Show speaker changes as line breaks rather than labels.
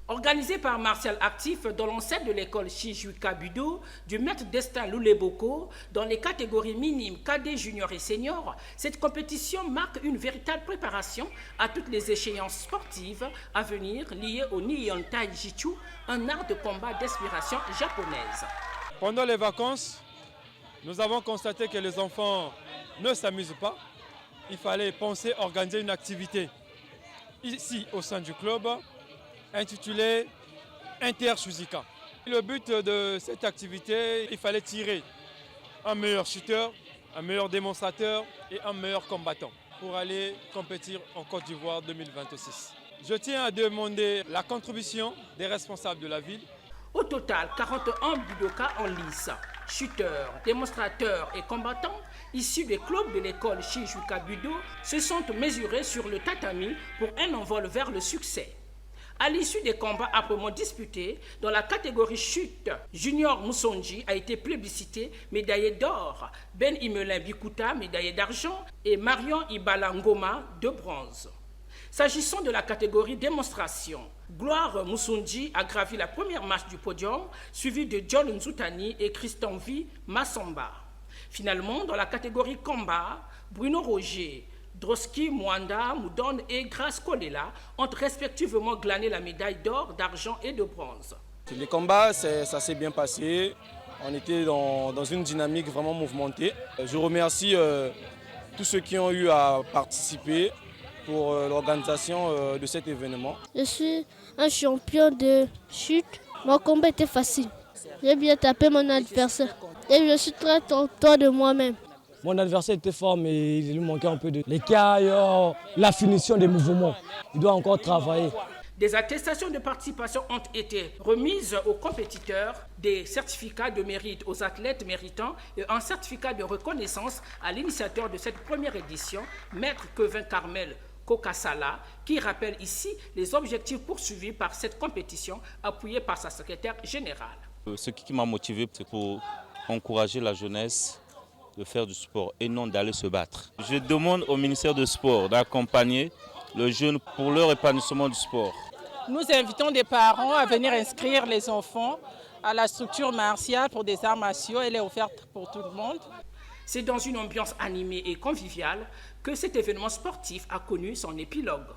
Organisé par Martial Actif dans l'enceinte de l'école Chijuika Budo du maître Destin Louleboko dans les catégories minimes, cadets, juniors et seniors, cette compétition marque une véritable préparation à toutes les échéances sportives à venir liées au Nihon Taijitsu, un art de combat d'inspiration japonaise.
Pendant les vacances, nous avons constaté que les enfants ne s'amusent pas. Il fallait penser à organiser une activité ici au sein du club intitulée Inter-Shuzika. Le but de cette activité, il fallait tirer un meilleur shooter, un meilleur démonstrateur et un meilleur combattant pour aller compétir en Côte d'Ivoire 2026. Je tiens à demander la contribution des responsables de la ville.
Au total, 41 budokas en lice, shooters, démonstrateurs et combattants issus des clubs de l'école Shijuka Budo se sont mesurés sur le tatami pour un envol vers le succès. À l'issue des combats âprement disputés, dans la catégorie chute, Junior Musonji a été plébiscité, médaillé d'or, Ben Imelin Bikuta, médaillé d'argent et Marion Ibalangoma, de bronze. S'agissant de la catégorie démonstration, Gloire Musonji a gravi la première marche du podium, suivie de John Nzutani et Christian V. Massamba. Finalement, dans la catégorie combat, Bruno Roger, Droski Mwanda, Moudon et Grace Kolela ont respectivement glané la médaille d'or, d'argent et de bronze.
Les combats, ça s'est bien passé. On était dans une dynamique vraiment mouvementée. Je remercie tous ceux qui ont eu à participer pour l'organisation de cet événement.
Je suis un champion de chute. Mon combat était facile. J'ai bien tapé mon adversaire et je suis très content de moi-même.
Mon adversaire était fort, mais il lui manquait un peu de l'écaille, la finition des mouvements. Il doit encore travailler.
Des attestations de participation ont été remises aux compétiteurs, des certificats de mérite aux athlètes méritants et un certificat de reconnaissance à l'initiateur de cette première édition, Maître Kevin Carmel Kokasala, qui rappelle ici les objectifs poursuivis par cette compétition appuyée par sa secrétaire générale.
Ce qui m'a motivé, c'est pour encourager la jeunesse de faire du sport et non d'aller se battre. Je demande au ministère du Sport d'accompagner les jeunes pour leur épanouissement du sport.
Nous invitons des parents à venir inscrire les enfants à la structure martiale pour des arts martiaux. Elle est offerte pour tout le monde.
C'est dans une ambiance animée et conviviale que cet événement sportif a connu son épilogue.